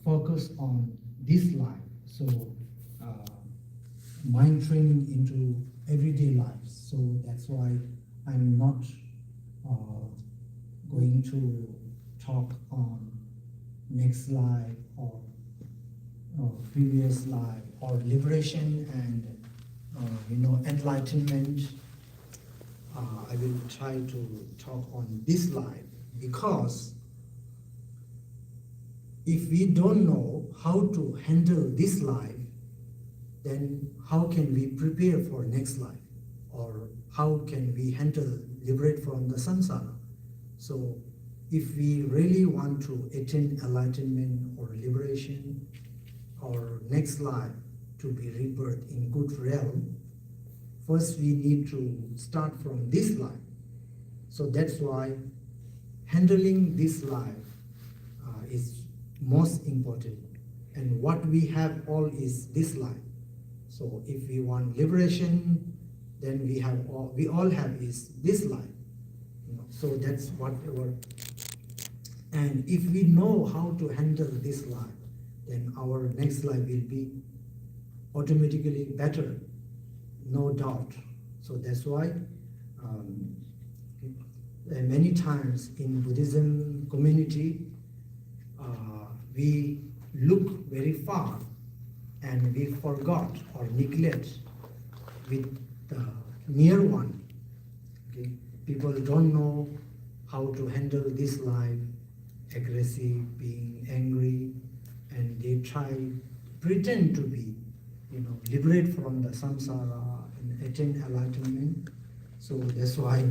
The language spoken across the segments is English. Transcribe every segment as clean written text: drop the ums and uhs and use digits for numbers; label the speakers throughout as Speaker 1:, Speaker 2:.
Speaker 1: focus on this life. So mind training into everyday life. So that's why I'm not going to talk on next life or previous life or liberation and enlightenment. I will try to talk on this life, because if we don't know how to handle this life, then how can we prepare for next life, or how can we liberate from the samsara? So if we really want to attain enlightenment or liberation or next life to be rebirth in good realm, first we need to start from this life. So that's why handling this life is most important. And what we have all is this life. So if we want liberation, then we all have is this life. So that's whatever. And if we know how to handle this life, then our next life will be automatically better, no doubt. So that's why many times in Buddhism community, we look very far and we forgot or neglect with the near one. Okay? People don't know how to handle this life, aggressive, being angry, and they pretend to be, liberate from the samsara and attain enlightenment. So that's why,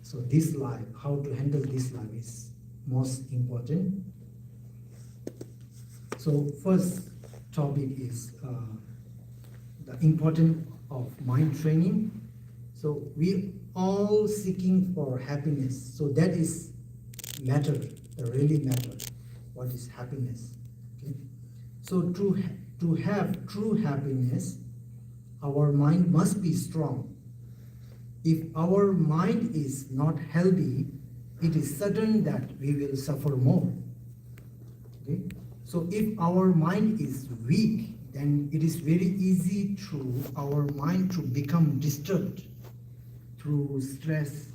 Speaker 1: so this life, how to handle this life is most important. So first topic is the importance of mind training. So we all seeking for happiness. So that is matter, really matter. What is happiness? Okay. So to have true happiness, our mind must be strong. If our mind is not healthy, it is certain that we will suffer more. Okay? So if our mind is weak, then it is very easy to our mind to become disturbed through stress,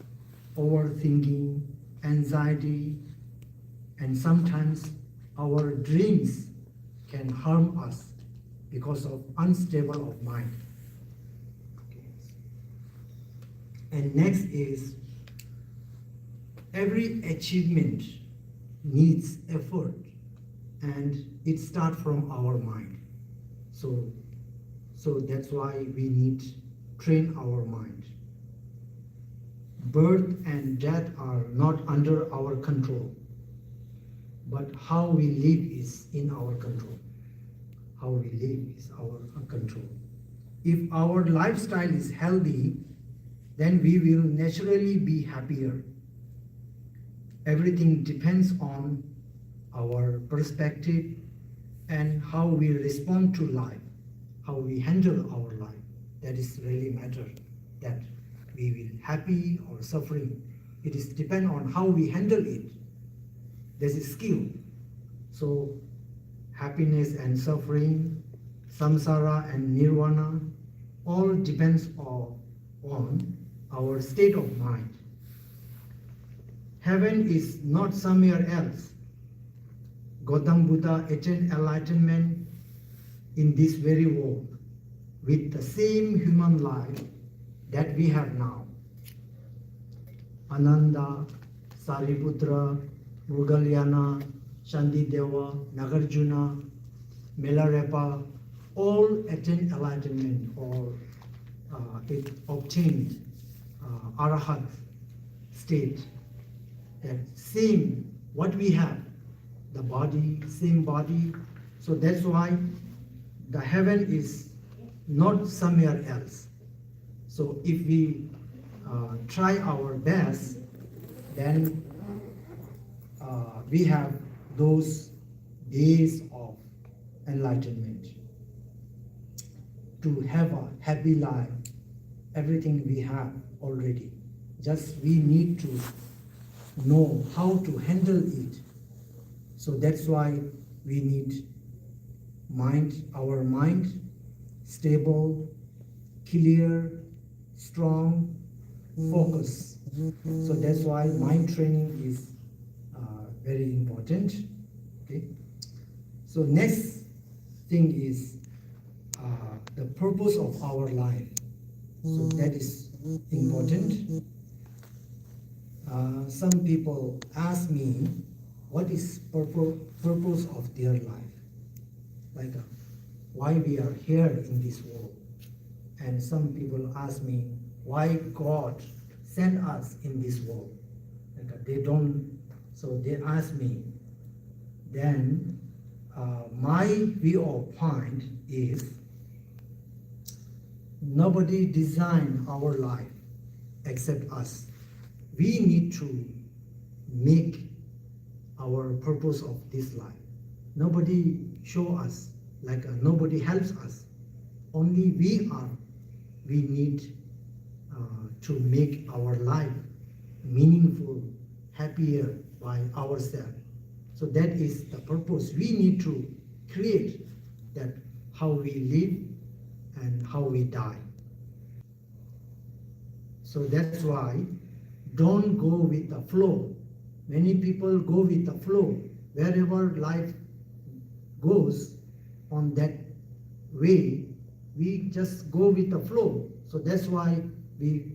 Speaker 1: overthinking, anxiety, and sometimes our dreams can harm us because of unstable of mind. Okay. And next is every achievement needs effort, and it starts from our mind. So that's why we need to train our mind. Birth and death are not under our control, but how we live is in our control. How we live is our control. If our lifestyle is healthy, then we will naturally be happier. Everything depends on our perspective and how we respond to life, how we handle our life. That is really matter, that we will happy or suffering. It is depend on how we handle it. There's a skill. So happiness and suffering, samsara and nirvana, all depends on our state of mind. Heaven is not somewhere else. Gautam Buddha attained enlightenment in this very world with the same human life that we have now. Ananda, Sariputra, Mugalyana, Shantideva, Nagarjuna, Milarepa, all attained enlightenment or it obtained Arahat state. That same, what we have, the body, same body. So that's why the heaven is not somewhere else. So if we try our best, then we have those days of enlightenment. To have a happy life, everything we have already. Just we need to know how to handle it. So that's why we need our mind stable, clear, strong, focus. So that's why mind training is very important. Okay. So next thing is the purpose of our life. So that is important. Some people ask me, what is purpose of their life? Like why we are here in this world. And some people ask me, why God sent us in this world? Like they don't, so they ask me. Then my view of point is, nobody designed our life except us. We need to make our purpose of this life. Nobody show us, like nobody helps us. Only we need to make our life meaningful, happier by ourselves. So that is the purpose. We need to create that how we live and how we die. So that's why don't go with the flow. Many people go with the flow. Wherever life goes on that way, we just go with the flow. So that's why we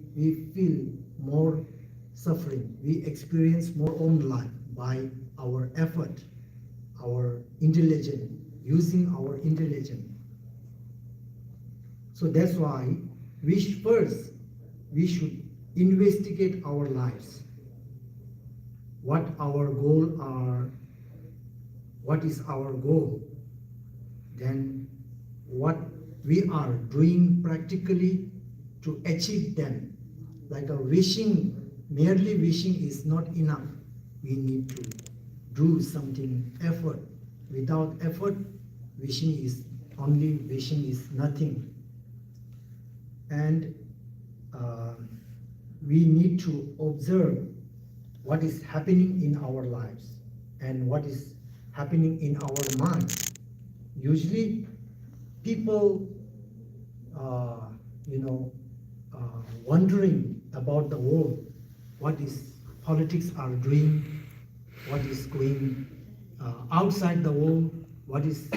Speaker 1: feel more suffering. We experience more own life by our effort, our intelligence, using our intelligence. So that's why we should investigate our lives. What our goal are, what is our goal? Then what we are doing practically to achieve them. Like merely wishing is not enough. We need to do something, effort. Without effort, wishing is nothing. And we need to observe what is happening in our lives and what is happening in our mind. Usually people wondering about the world, what is politics are doing, what is going outside the world, what is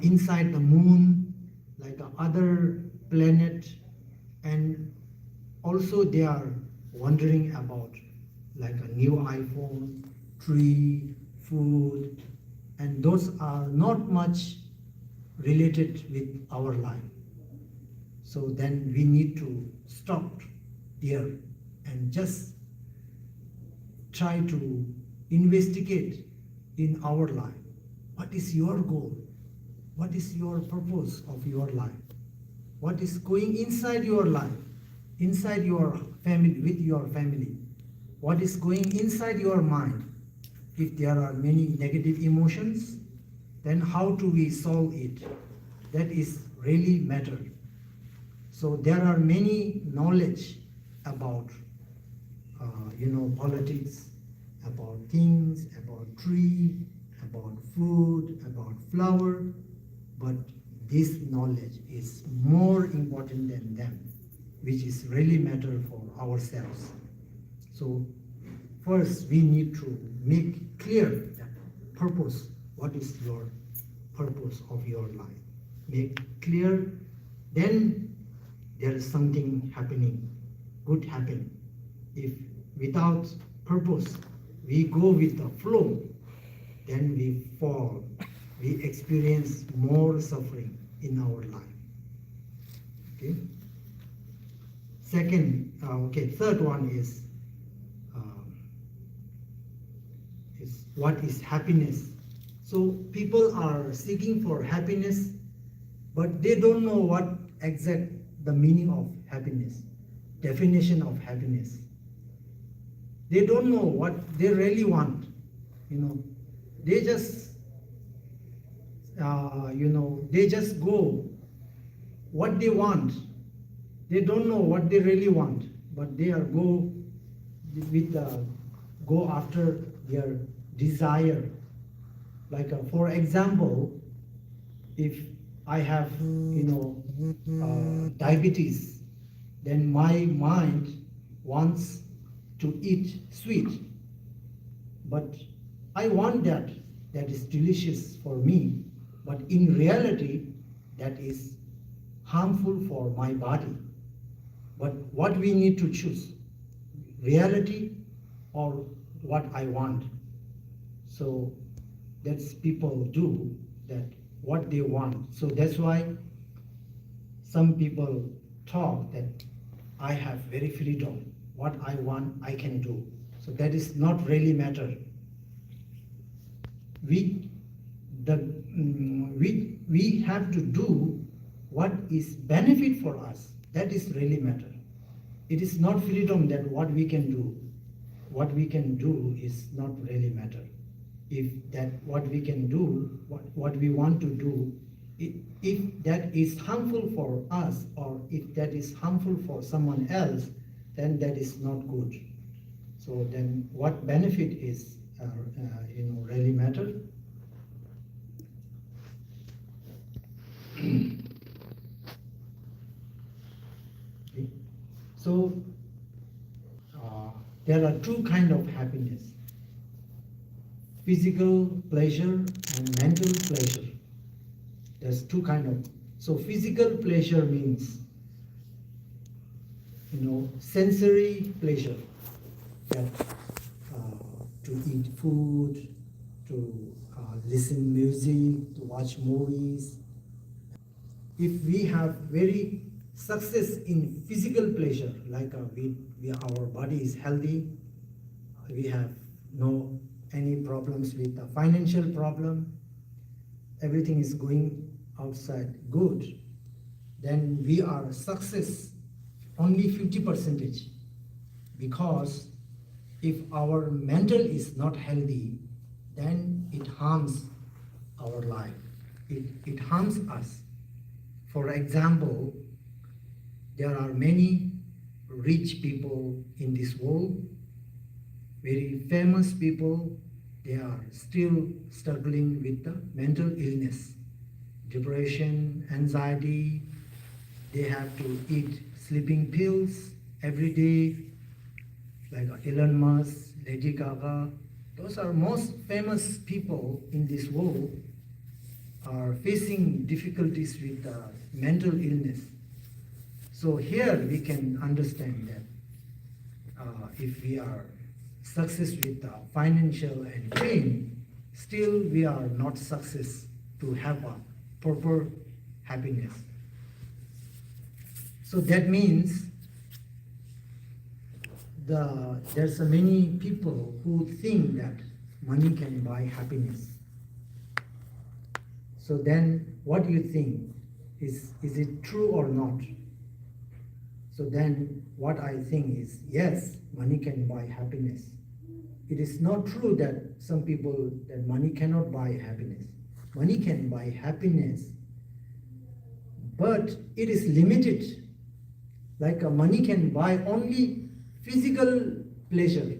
Speaker 1: inside the moon, like other planet. And also they are wondering about like a new iPhone, tree, food, and those are not much related with our life. So then we need to stop here and just try to investigate in our life. What is your goal? What is your purpose of your life? What is going inside your life, inside your family, with your family? What is going inside your mind? If there are many negative emotions, then how do we solve it? That is really matter. So there are many knowledge about politics, about things, about tree, about food, about flower, but this knowledge is more important than them, which is really matter for ourselves. So first we need to make clear that purpose. What is your purpose of your life? Make clear, then there is something happening, good happen. If without purpose we go with the flow, then we fall, we experience more suffering in our life. Okay. Third one is what is happiness. So people are seeking for happiness, but they don't know what exact the meaning of happiness, definition of happiness. They don't know what they really want. They just they just go what they want. They don't know what they really want, but they with go after their desire. Like for example, if I have diabetes, then my mind wants to eat sweet, but I want that. That is delicious for me, but in reality, that is harmful for my body. But what we need to choose, reality or what I want. So that's people do that what they want. So that's why some people talk that I have very freedom. What I want, I can do. So that is not really matter. We have to do what is benefit for us. That is really matter. It is not freedom that what we can do. What we can do is not really matter. If that what we can do, what we want to do, if that is harmful for us or if that is harmful for someone else, then that is not good. So then what benefit is really matter? Okay. So there are two kinds of happiness: physical pleasure and mental pleasure. There's two kinds of. So physical pleasure means sensory pleasure, that to eat food, to listen music, to watch movies. If we have very success in physical pleasure, like our body is healthy, we have no any problems with the financial problem, everything is going outside good, then we are success only 50%, because if our mental is not healthy, then it harms our life. It harms us. For example, there are many rich people in this world, very famous people, they are still struggling with the mental illness, depression, anxiety. They have to eat sleeping pills every day, like Elon Musk, Lady Gaga. Those are most famous people in this world are facing difficulties with mental illness. So here we can understand that if we are success with financial and fame, still we are not success to have a proper happiness. So that means there's many people who think that money can buy happiness. So then what do you think? Is it true or not? So then what I think is, yes, money can buy happiness. It is not true that some people, that money cannot buy happiness. Money can buy happiness, but it is limited. Like money can buy only physical pleasure.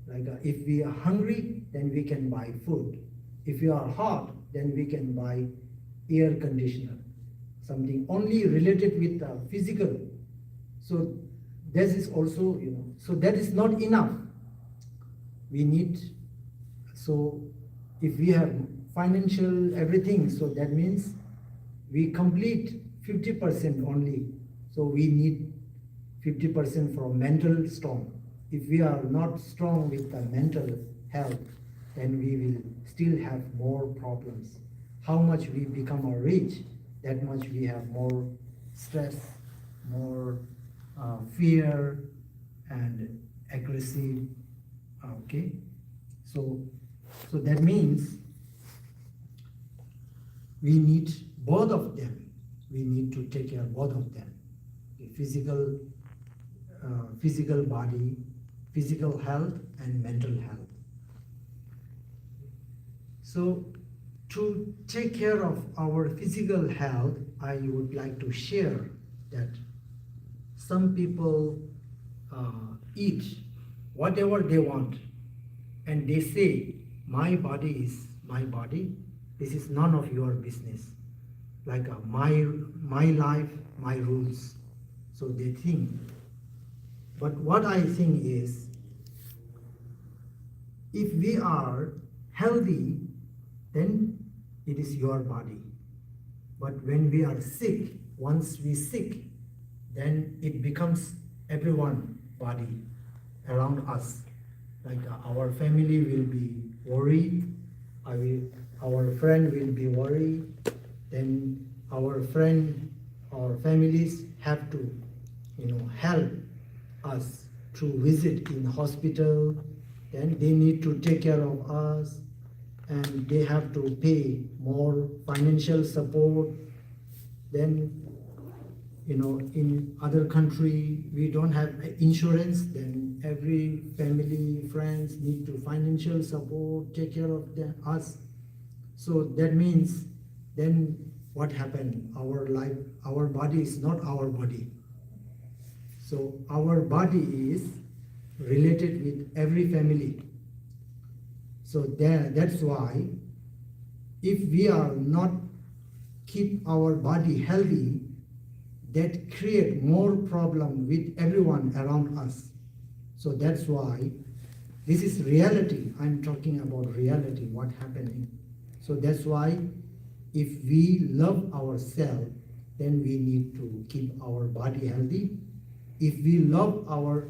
Speaker 1: Like if we are hungry, then we can buy food. If we are hot, then we can buy air conditioner. Something only related with physical. So this is also, so that is not enough. We need, so if we have financial everything, so that means we complete 50% only. So we need 50% for mental strong. If we are not strong with the mental health, then we will still have more problems. How much we become rich, that much we have more stress, more fear and aggressive. Okay, so that means we need both of them. We need to take care of both of them. The physical body, physical health and mental health. So to take care of our physical health, I would like to share that some people eat whatever they want, and they say, my body is my body, this is none of your business, like my life, my rules. So they think. But what I think is, if we are healthy, then it is your body. But when we are sick, once we sick, then it becomes everyone's body around us. Like our family will be worried, our friend will be worried, then our friend or families have to, help us to visit in hospital, then they need to take care of us, and they have to pay more financial support. Then, in other country, we don't have insurance, then every family, friends need to financial support, take care of us. So that means then what happened? Our life, our body is not our body. So our body is related with every family. So that's why if we are not keep our body healthy, that create more problem with everyone around us. So that's why this is reality. I'm talking about reality, what happening. So that's why if we love ourselves, then we need to keep our body healthy. If we love our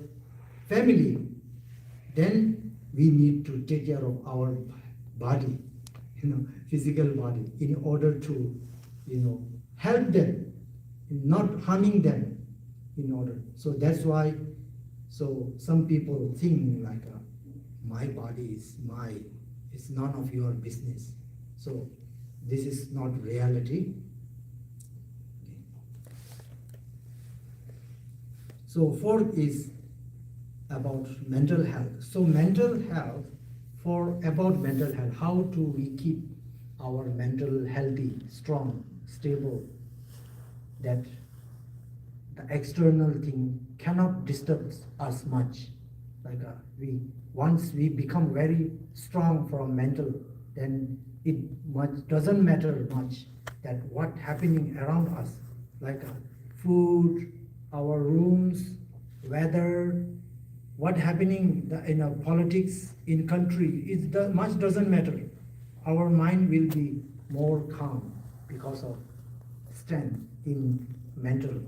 Speaker 1: family, then we need to take care of our body, physical body, in order to, help them, not harming them, in order. So that's why, so some people think like, my body is it's none of your business. So this is not reality. Okay. So fourth is about mental health. So mental health, about mental health, how do we keep our mental healthy, strong, stable, that the external thing cannot disturb us much. Like once we become very strong from mental, then it doesn't matter much that what happening around us, like food, our rooms, weather, what happening in politics, in country, much doesn't matter. Our mind will be more calm because of strength in mental.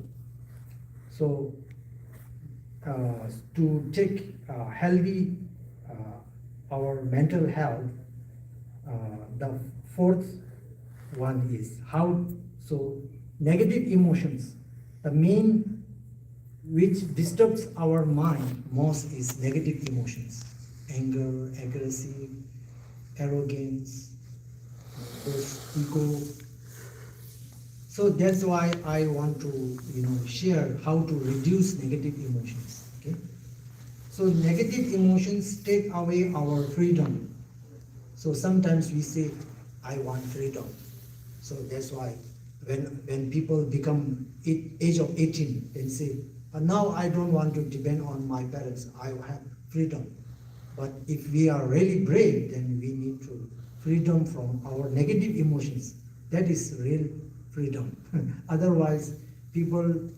Speaker 1: So to take healthy our mental health, the fourth one is how. So negative emotions, the main which disturbs our mind most is negative emotions, anger, aggressive, arrogance, ego. So that's why I want to share how to reduce negative emotions. Okay. So negative emotions take away our freedom. So sometimes we say, I want freedom. So that's why when people become age of 18, they say, now I don't want to depend on my parents, I have freedom. But if we are really brave, then we need to freedom from our negative emotions. That is real freedom. Otherwise, people,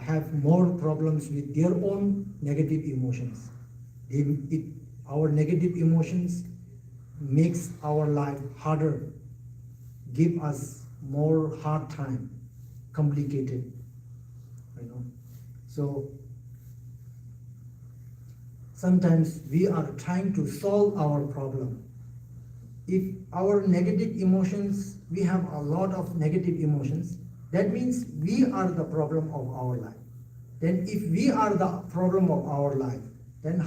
Speaker 1: have more problems with their own negative emotions. Our negative emotions makes our life harder, give us more hard time, complicated. So sometimes we are trying to solve our problem. If our negative emotions, we have a lot of negative emotions, that means we are the problem of our life. Then if we are the problem of our life, then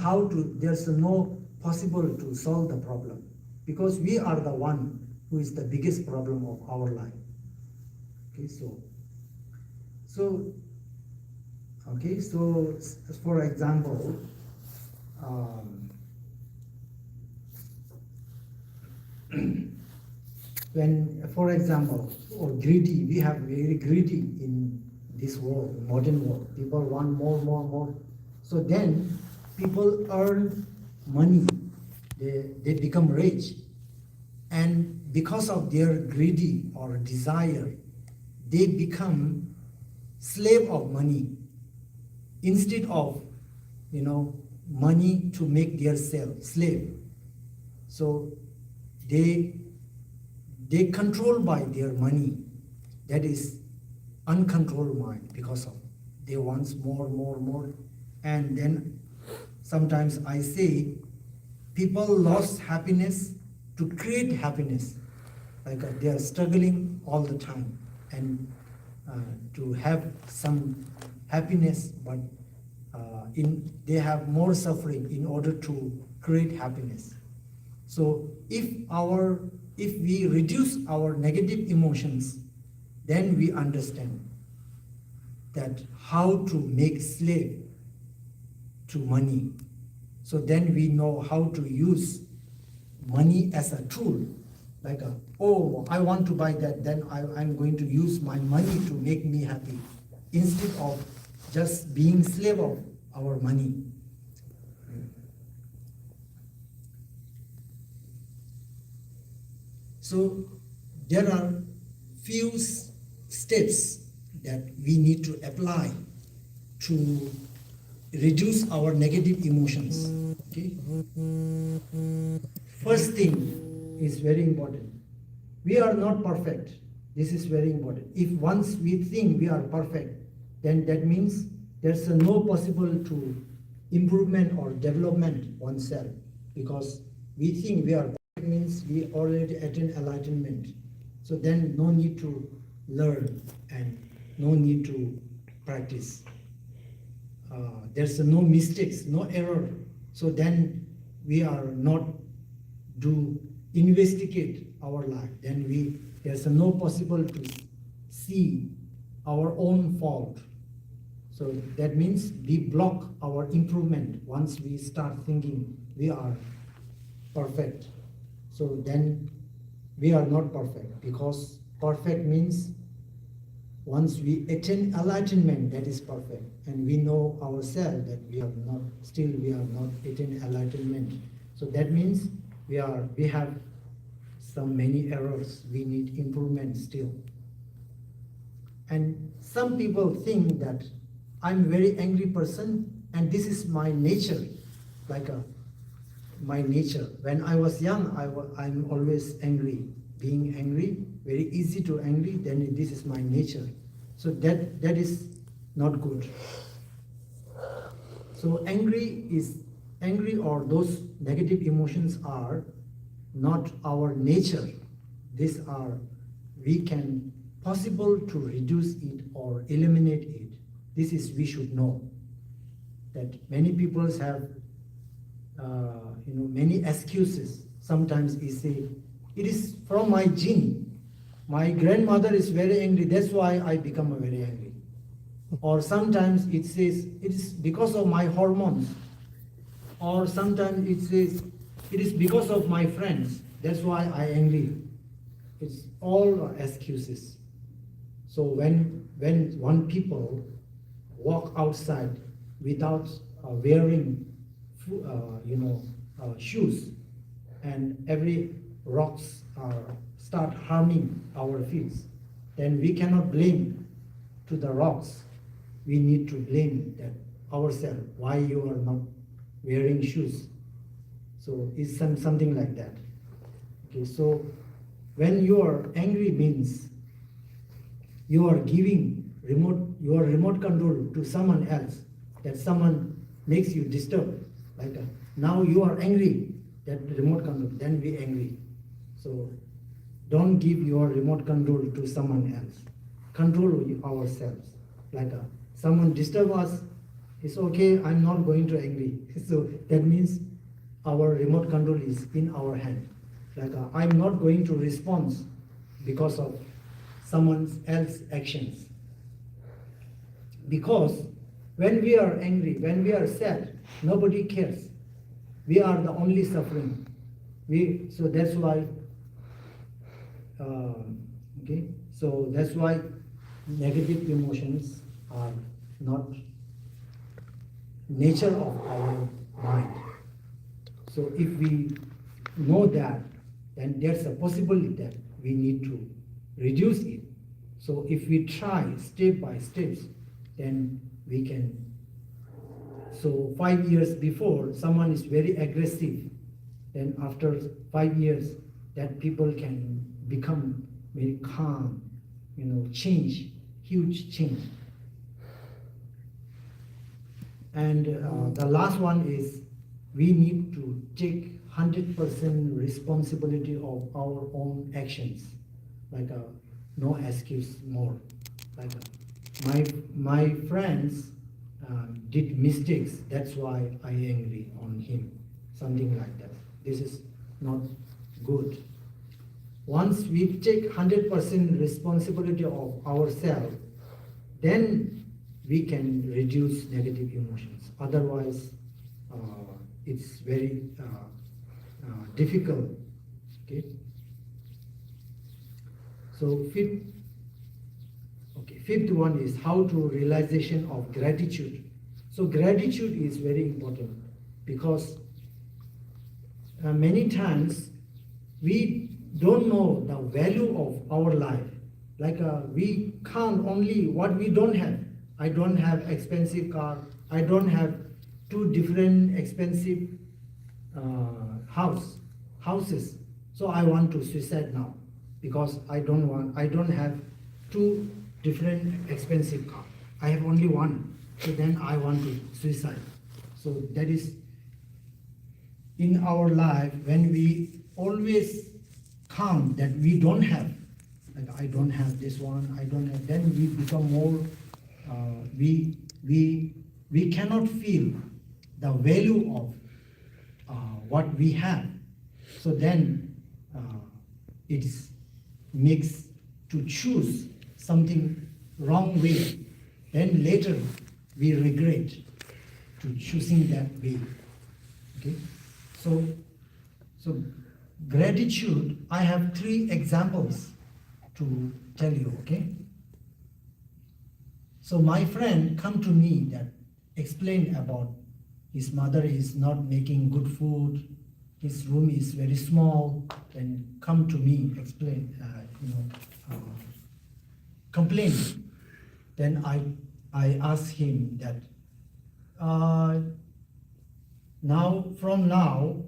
Speaker 1: there's no possible to solve the problem, because we are the one who is the biggest problem of our life. Okay, so for example, when, for example, or greedy, we have very greedy in this world, modern world. People want more. So then people earn money, they become rich, and because of their greedy or desire, they become slave of money instead of money to make their slave. So they control by their money. That is uncontrolled mind, because of they want more, and then sometimes I say people lost happiness to create happiness, like they are struggling all the time and to have some happiness, but they have more suffering in order to create happiness. So if we reduce our negative emotions, then we understand that how to make slave to money. So then we know how to use money as a tool, like I want to buy that, then I'm going to use my money to make me happy, instead of just being slave of our money. So there are few steps that we need to apply to reduce our negative emotions. Okay? First thing is very important. We are not perfect. This is very important. If once we think we are perfect, then that means there's no possible to improvement or development oneself, because we think we are perfect means we already attain enlightenment. So then no need to learn and no need to practice. There's no mistakes, no error. So then we are not do investigate our life. Then there's no possible to see our own fault. So that means we block our improvement once we start thinking we are perfect. So then we are not perfect, because perfect means once we attain enlightenment, that is perfect, and we know ourselves that we have not attained enlightenment. So that means we have some many errors. We need improvement still. And some people think that I'm a very angry person, and this is my nature, my nature. When I was young, I'm always angry. Being angry, very easy to angry, then this is my nature. So that is not good. So angry or those negative emotions are not our nature. We can possible to reduce it or eliminate it. This is we should know. That many people have many excuses. Sometimes we say, it is from my gene. My grandmother is very angry, that's why I become very angry. Or sometimes it says, it is because of my hormones. Or sometimes it says, it is because of my friends, that's why I angry. It's all excuses. So when one people walk outside without wearing shoes, and every rocks start harming our feet, then we cannot blame to the rocks. We need to blame that ourselves, why you are not wearing shoes. So it's something like that. Okay, so when you are angry means you are giving your remote control to someone else, that someone makes you disturbed. Now you are angry, that remote control, then we angry. So don't give your remote control to someone else. Control ourselves. Someone disturb us, it's okay, I'm not going to angry. So that means our remote control is in our hand. I'm not going to respond because of someone else's actions. Because when we are angry, when we are sad, nobody cares. We are the only suffering. So that's why so that's why negative emotions are not nature of our mind. So if we know that, then there's a possibility that we need to reduce it. So if we try step by steps, then we can. So 5 years before, someone is very aggressive. Then after 5 years, that people can become very calm, change, huge change. And the last one is we need to take 100% responsibility of our own actions, like no excuse more. Like my friends did mistakes, that's why I angry on him, something like that. This is not good. Once we take 100% responsibility of ourselves, then we can reduce negative emotions. Otherwise, it's very difficult. Okay. So fifth one is how to realization of gratitude. So gratitude is very important because many times we don't know the value of our life. Like we count only what we don't have. I don't have expensive car. I don't have 2 different expensive houses. So I want to suicide now because I don't have 2 different expensive cars. I have only one. So then I want to suicide. So that is in our life when we always count that we don't have, like I don't have this one, I don't have, then we become more, we cannot feel the value of what we have. So then it makes to choose something wrong way. Then later we regret to choosing that way. Okay, so gratitude. I have 3 examples to tell you. Okay. So my friend come to me that explain about his mother is not making good food, his room is very small, and come to me explain, complain. Then I ask him that from now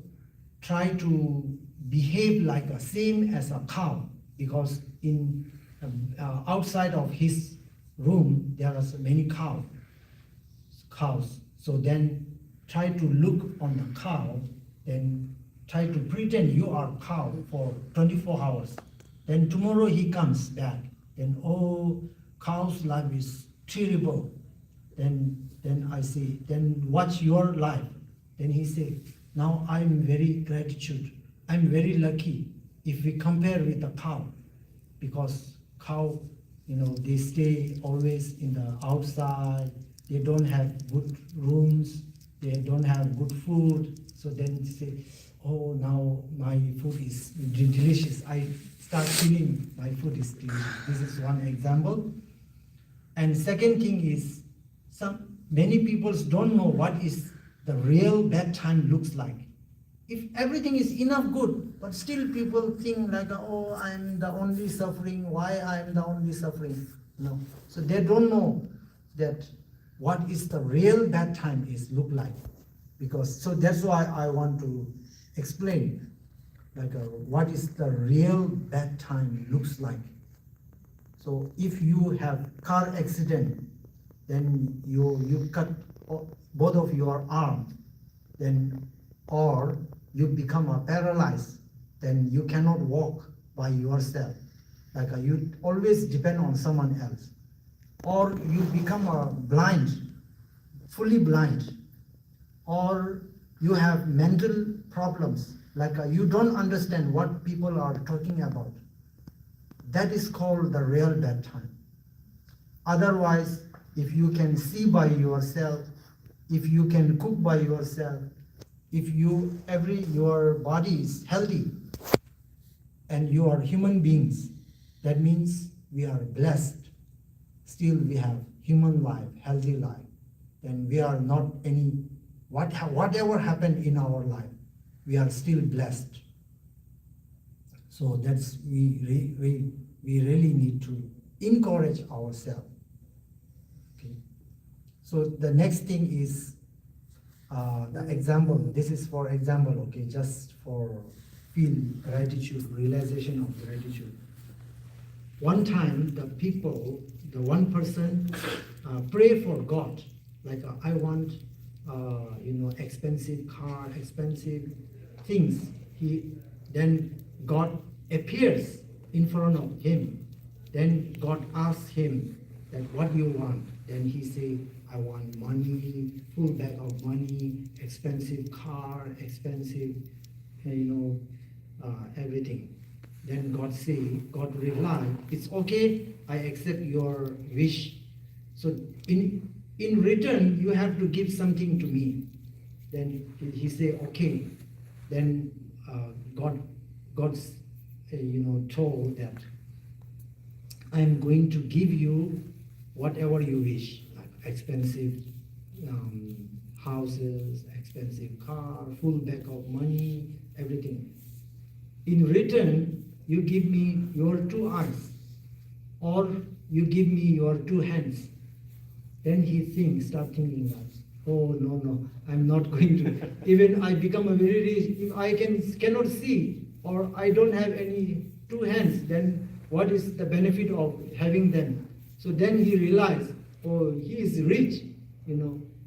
Speaker 1: try to behave like a same as a cow, because in outside of his room there are so many cows. So then try to look on the cow, then try to pretend you are a cow for 24 hours. Then tomorrow he comes back, then cow's life is terrible. Then I say, then what's your life? Then he say, now I'm very gratitude. I'm very lucky if we compare with a cow, because cow, they stay always in the outside. They don't have good rooms. They don't have good food. So then they say, oh, now my food is delicious. I start feeling my food is delicious. This is one example. And second thing is, many people don't know what is the real bad time looks like. If everything is enough good, but still people think like, oh, I'm the only suffering. Why I'm the only suffering? No. So they don't know that what is the real bad time is look like. So that's why I want to explain like what is the real bad time looks like. So if you have car accident, then you cut both of your arms, then or you become paralyzed, then you cannot walk by yourself. Like you always depend on someone else. Or you become blind, fully blind. Or you have mental problems, like you don't understand what people are talking about. That is called the real bad time. Otherwise, if you can see by yourself, if you can cook by yourself, if your body is healthy and you are human beings, that means we are blessed. Still we have human life, healthy life, then we are not any whatever happened in our life, we are still blessed. So that's we really need to encourage ourselves. Okay. So the next thing is the example. This is for example, okay, just for feel gratitude, realization of gratitude. One time, the one person pray for God, like I want, expensive car, expensive things. Then God appears in front of him. Then God asks him that what you want. Then he say, I want money, full bag of money, expensive car, expensive, everything. Then God reply, it's okay, I accept your wish. So in return, you have to give something to me. Then he say, okay. Then God told that I'm going to give you whatever you wish, like expensive houses, expensive car, full bag of money, everything. In return, you give me your 2 eyes, or you give me your 2 hands. Then he start thinking that, oh no, I'm not going to. Even I become a very rich, if I cannot see, or I don't have any 2 hands, then what is the benefit of having them? So then he realized, oh, he is rich,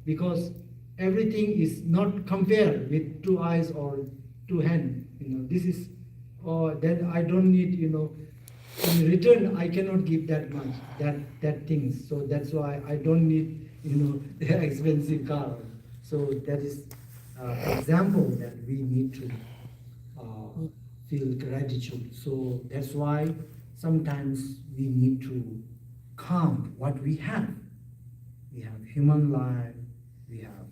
Speaker 1: because everything is not compared with 2 eyes or 2 hands. This is, then I don't need, in return I cannot give that much, that things. So that's why I don't need, the expensive car. So that is example that we need to feel gratitude. So that's why sometimes we need to count what we have. We have human life, we have,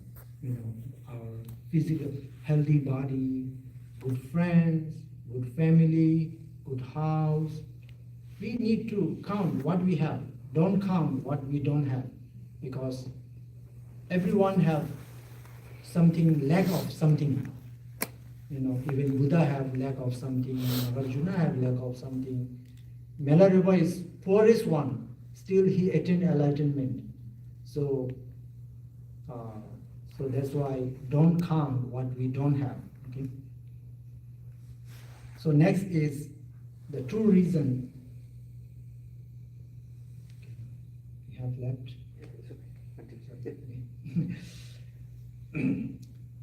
Speaker 1: our physical healthy body, good friends, good family, good house. We need to count what we have. Don't count what we don't have, because everyone have something, lack of something. Even Buddha have lack of something, Arjuna have lack of something. Milarepa is poorest one, still he attained enlightenment. So that's why don't count what we don't have. Okay. So next is the true reason. We have left.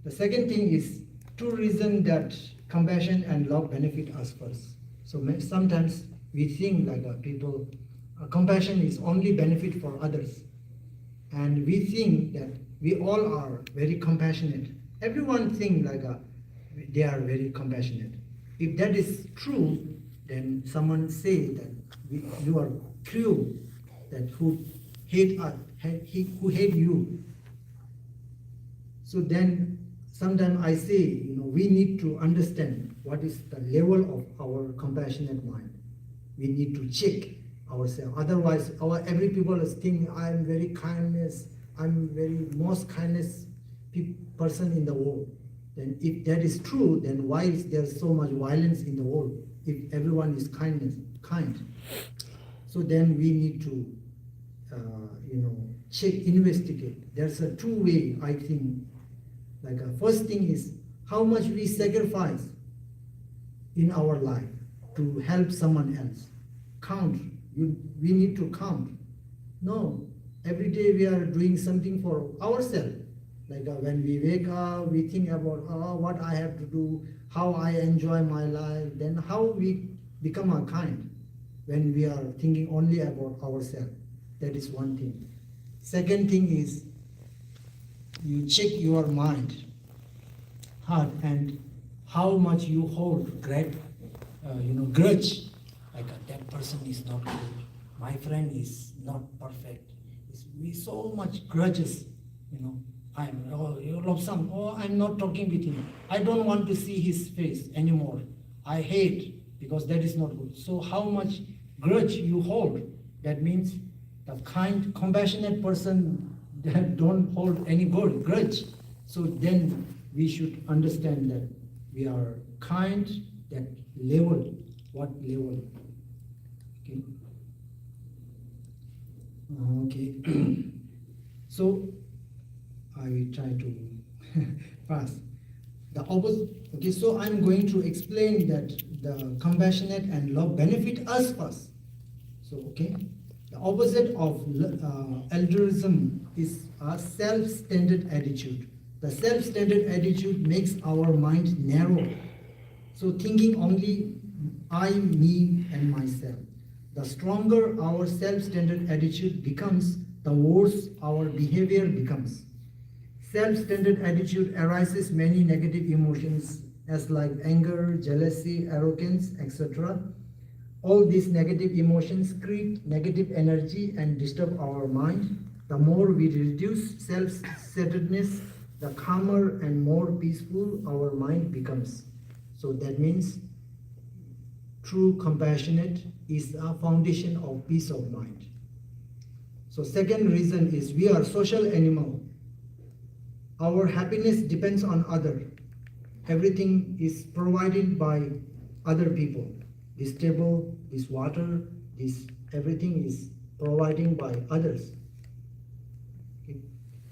Speaker 1: The second thing is true reason that compassion and love benefit us first. So sometimes we think like people, compassion is only benefit for others. And we think that we all are very compassionate. Everyone thinks like they are very compassionate. If that is true, then someone say that you are cruel, that who hate us, who hate you. So then sometimes I say, we need to understand what is the level of our compassionate mind. We need to check ourselves. Otherwise, every people is thinking, I'm very kindness, I'm very most kindness person in the world. Then if that is true, then why is there so much violence in the world if everyone is kind? So then we need to, check, investigate. There's a two way, I think. Like first thing is how much we sacrifice in our life to help someone else. Count. We need to count. No, every day we are doing something for ourselves. Like when we wake up, we think about what I have to do, how I enjoy my life, then how we become a kind when we are thinking only about ourselves. That is one thing. Second thing is you check your mind, heart, and how much you hold grudge. Like that person is not good. My friend is not perfect. We so much grudges, I'm not talking with him. I don't want to see his face anymore. I hate because that is not good. So how much grudge you hold? That means the kind, compassionate person that don't hold any grudge. So then we should understand that we are kind, that level, what level? Okay. Okay. So I will try to pass. The opposite. Okay, so I'm going to explain that the compassionate and love benefit us first. So okay, the opposite of altruism is a self-centered attitude. The self-centered attitude makes our mind narrow. So thinking only I, me, and myself. The stronger our self-centered attitude becomes, the worse our behavior becomes. Self-centered attitude arises many negative emotions as like anger, jealousy, arrogance, etc. All these negative emotions create negative energy and disturb our mind. The more we reduce self-centeredness, the calmer and more peaceful our mind becomes. So that means true compassionate is a foundation of peace of mind. So second reason is we are social animal. Our happiness depends on other. Everything is provided by other people. This table, this water, this everything is provided by others. Okay.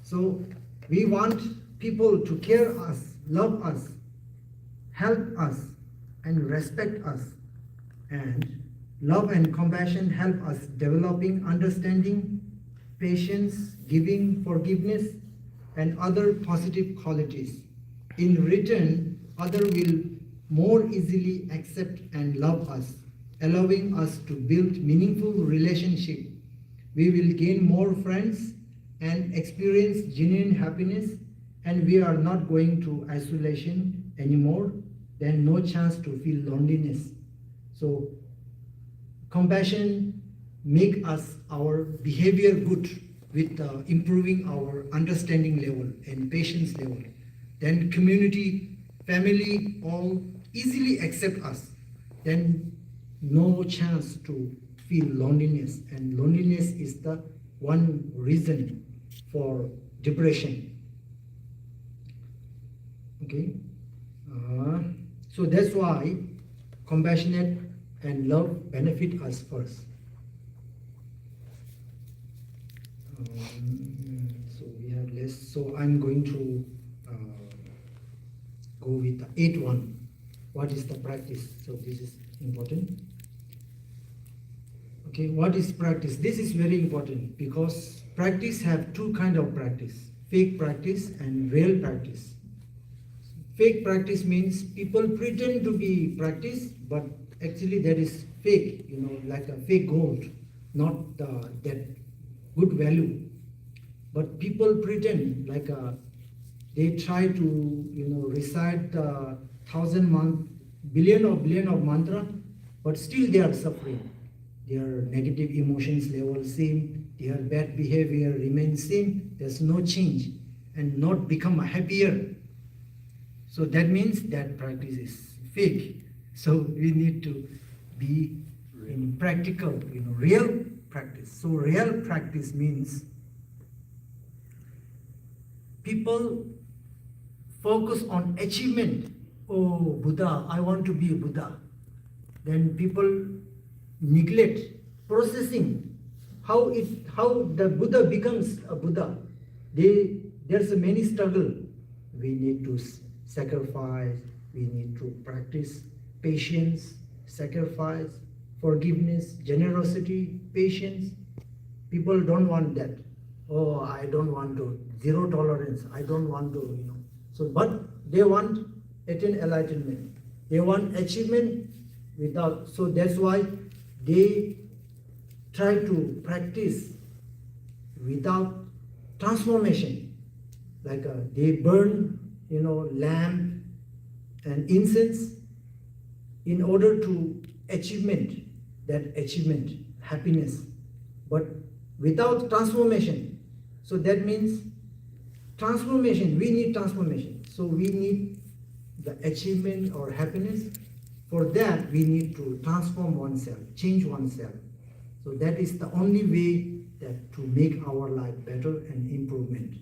Speaker 1: So we want people to care us, love us, help us, and respect us. And love and compassion help us developing understanding, patience, giving, forgiveness, and other positive qualities. In return, others will more easily accept and love us, allowing us to build meaningful relationship. We will gain more friends and experience genuine happiness, and we are not going to isolation anymore. Then no chance to feel loneliness. So compassion make us our behavior good with improving our understanding level and patience level. Then community, family all easily accept us. Then no chance to feel loneliness, and loneliness is the one reason for depression. Okay, so that's why compassionate and love benefit us first. So we have less. So I'm going to go with the 8th one. What is the practice? So this is important. Okay, what is practice? This is very important because practice have two kind of practice: fake practice and real practice. Fake practice means people pretend to be practice, but actually that is fake. You know, like a fake gold, not that good value. But people pretend like they try to recite 1,000 billion of mantra, but still they are suffering. Their negative emotions level same, their bad behavior remains same. There's no change, and not become happier. So that means that practice is fake. So we need to be in practical, real practice. So real practice means people focus on achievement. Oh, Buddha, I want to be a Buddha. Then people neglect processing how the Buddha becomes a Buddha. There's a many struggle. We need to sacrifice, we need to practice patience, sacrifice, forgiveness, generosity, patience. People don't want that. Oh, I don't want to, zero tolerance, I don't want to, So, but they want attain enlightenment. They want achievement without, so that's why they try to practice without transformation. Like they burn, lamp and incense in order to achievement, happiness, but without transformation. So that means transformation, we need transformation. So we need the achievement or happiness. For that, we need to transform oneself, change oneself. So that is the only way that to make our life better and improvement.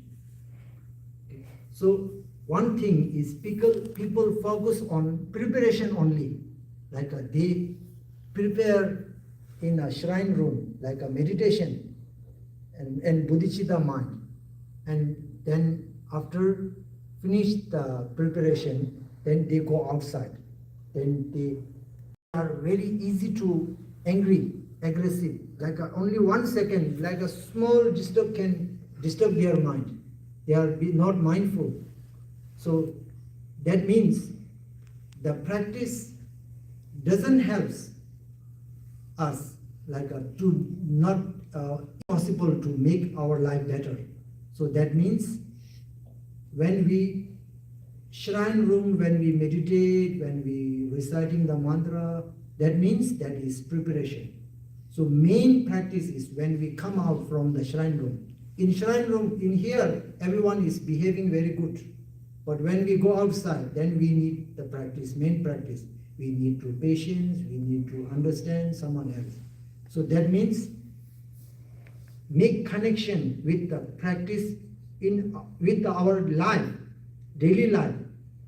Speaker 1: So one thing is people focus on preparation only, like they prepare in a shrine room, like a meditation and bodhicitta mind. And then after finish the preparation, then they go outside. Then they are very easy to angry, aggressive. Like only 1 second, like a small disturb can disturb their mind. They are not mindful. So that means the practice doesn't help us, like to not possible to make our life better. So that means when we shrine room, when we meditate, when we reciting the mantra, that means that is preparation. So main practice is when we come out from the shrine room. In shrine room, in here, everyone is behaving very good. But when we go outside, then we need the practice, main practice. We need to patience, we need to understand someone else. So that means make connection with the practice with our life, daily life.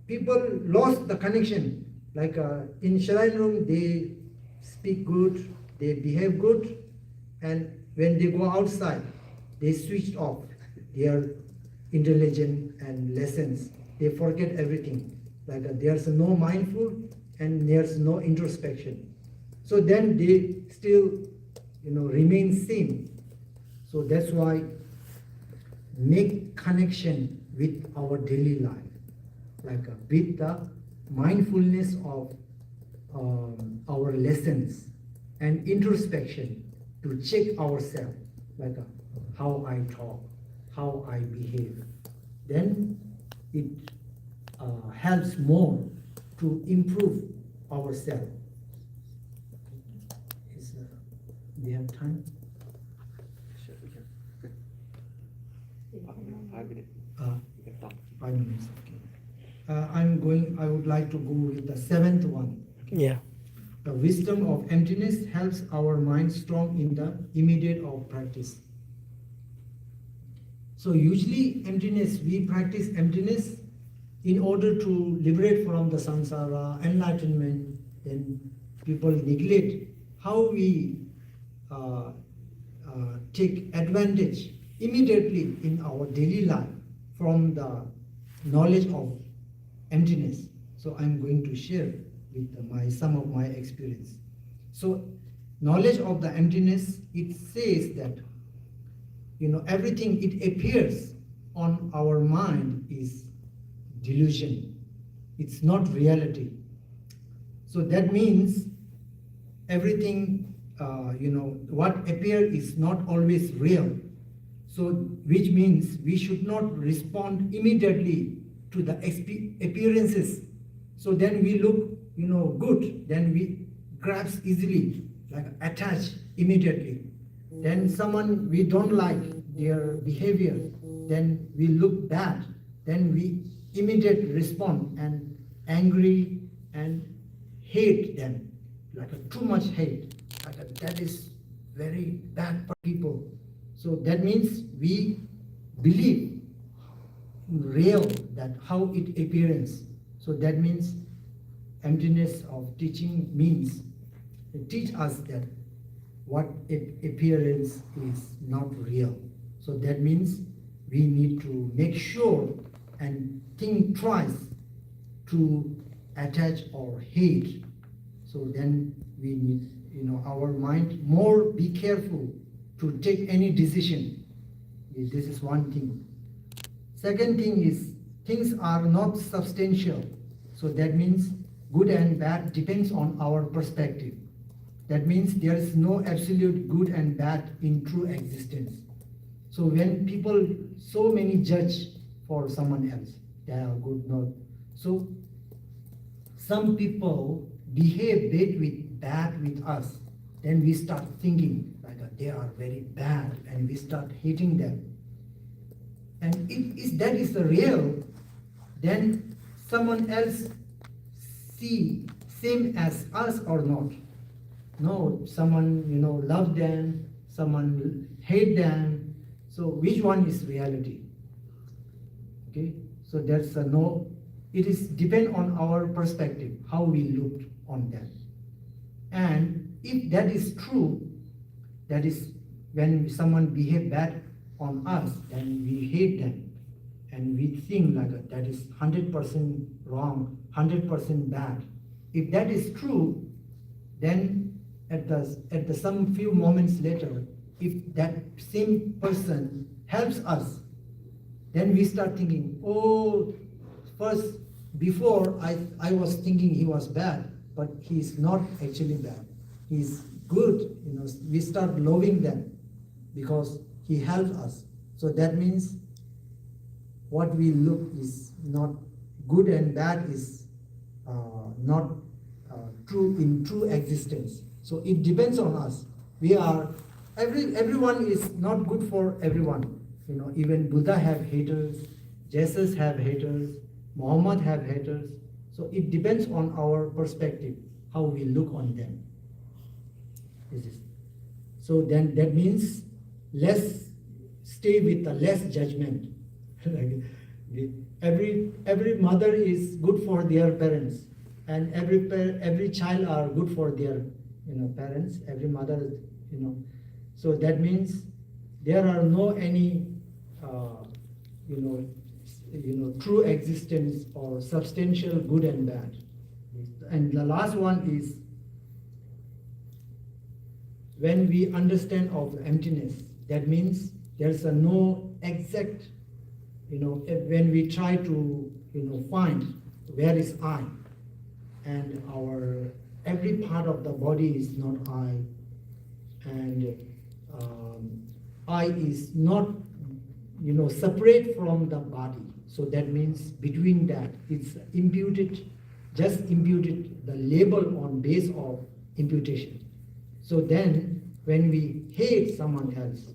Speaker 1: People lost the connection. Like in shrine room, they speak good, they behave good, and when they go outside, they switch off their intelligence and lessons. They forget everything. Like there's no mindful and there's no introspection. So then they still, remain same. So that's why make connection with our daily life, like with the mindfulness of our lessons and introspection to check ourselves, like how I talk, how I behave. Then it helps more to improve ourselves. Do you have time?
Speaker 2: Sure, we can. 5 minutes. You can talk.
Speaker 1: 5 minutes, okay. I would like to go with the 7th one.
Speaker 3: Yeah.
Speaker 1: The wisdom of emptiness helps our mind strong in the immediate of practice. So usually emptiness, we practice emptiness in order to liberate from the samsara, enlightenment. Then people neglect how we take advantage immediately in our daily life from the knowledge of emptiness. So I'm going to share with some of my experience. So knowledge of the emptiness, it says that everything it appears on our mind is delusion. It's not reality. So that means everything what appears is not always real. So which means we should not respond immediately to the appearances. So then we look good, then we grasp easily, like attach immediately. Then someone we don't like their behavior, then we look bad, then we immediately respond and angry and hate them, like too much hate. Like that is very bad for people. So that means we believe real that how it appears. So that means emptiness of teaching means it teach us that what appearance is not real. So that means we need to make sure and think twice to attach or hate. So then we need our mind more be careful to take any decision. This is one thing. Second thing is things are not substantial. So that means good and bad depends on our perspective. That means there is no absolute good and bad in true existence. So when people so many judge for someone else, they are good, not. So some people behave bad with us, then we start thinking like they are very bad and we start hating them. And if that is the real, then someone else see same as us or not. No, someone love them, someone hate them. So which one is reality? Okay, So there's a no, it is depend on our perspective, how we look on them. And if that is true, that is when someone behave bad on us, then we hate them. And we think like that is 100% wrong, 100% bad. If that is true, then at the some few moments later, if that same person helps us, then we start thinking, oh, first, before I was thinking he was bad, but he's not actually bad. He's good, we start loving them because he helps us. So that means what we look is not good and bad is not true in true existence. So it depends on us. We are, everyone is not good for everyone. Even Buddha have haters, Jesus have haters, Muhammad have haters. So it depends on our perspective, how we look on them. So then that means less, stay with the less judgment. Every mother is good for their parents, and every child are good for their parents. Every mother, so that means there are no any true existence or substantial good and bad. And the last one is when we understand of emptiness. That means there's a no exact, when we try to find where is I, and our every part of the body is not I, and I is not separate from the body. So that means between that it's imputed, just imputed the label on base of imputation. So then when we hate someone else,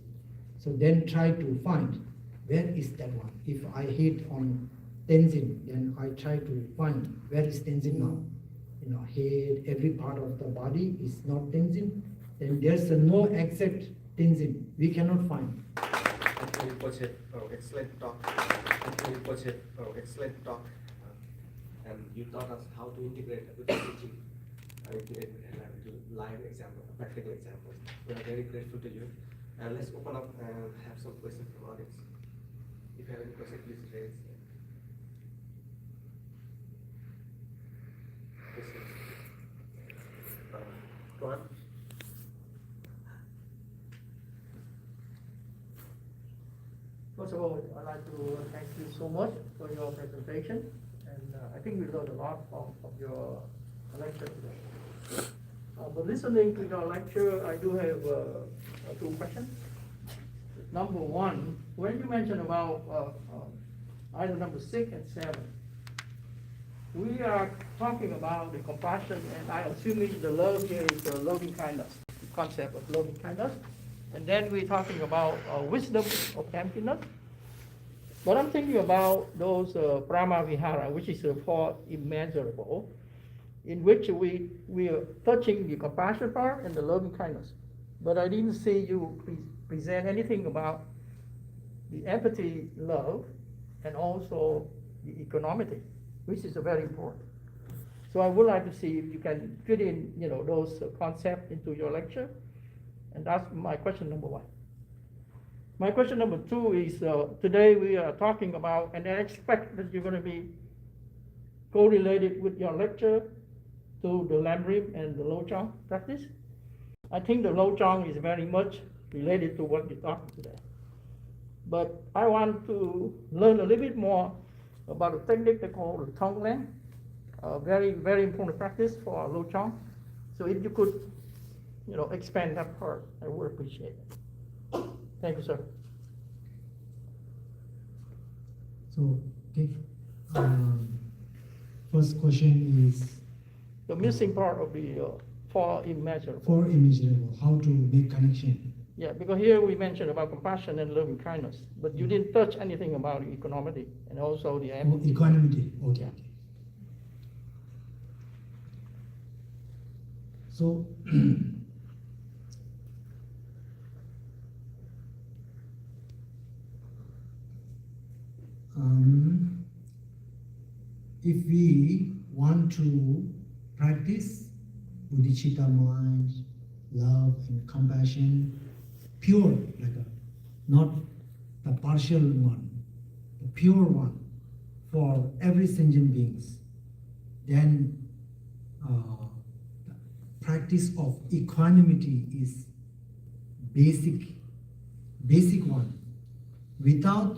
Speaker 1: so then try to find where is that one. If I hate on Tenzin, then I try to find where is Tenzin now. Hate every part of the body is not Tenzin, then there's no exact Tenzin. We cannot find.
Speaker 2: Excellent talk. Excellent talk. And you taught us how to integrate with the teaching, integrate with live example, practical examples. We are very grateful to you. And let's open up and have some questions from audience. If you have any questions, please raise. Go on.
Speaker 3: First of all, I'd like to thank you so much for your presentation, and I think we learned a lot of your lecture today. But listening to your lecture, I do have 2 questions. Number one, when you mentioned about either number 6 and 7, we are talking about the compassion, and I assuming the love here is the loving kindness, the concept of loving kindness. And then we're talking about wisdom of emptiness. But I'm thinking about those Brahma Vihara, which is for immeasurable, in which we are touching the compassion part and the loving kindness. But I didn't see you present anything about the empathy love and also the equanimity, which is very important. So I would like to see if you can fit in those concepts into your lecture. And that's my question number 1. My question number 2 is, today we are talking about, and I expect that you're going to be correlated with your lecture to the Lamrim and the lojong practice. I think the lojong is very much related to what you're talking today. But I want to learn a little bit more about a technique they call the tongue length, very, very important practice for lojong. So if you could expand that part, I would appreciate it. Thank you, sir.
Speaker 1: So, okay. First question is
Speaker 3: the missing part of the for immeasurable.
Speaker 1: For immeasurable, how to make connection.
Speaker 3: Yeah, because here we mentioned about compassion and loving kindness, but you didn't touch anything about equanimity and also the empathy.
Speaker 1: Equanimity, okay.
Speaker 3: Yeah.
Speaker 1: So, if we want to practice bodhicitta mind, love and compassion, pure, like not the partial one, the pure one for every sentient beings, then the practice of equanimity is basic one. Without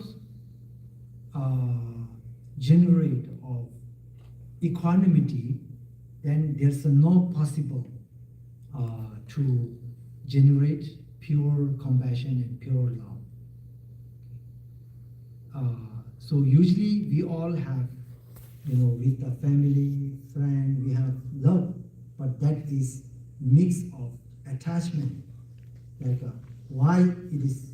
Speaker 1: generate of equanimity, then there's no possible to generate pure compassion and pure love. So usually we all have, with the family, friend, we have love, but that is mix of attachment. Like why it is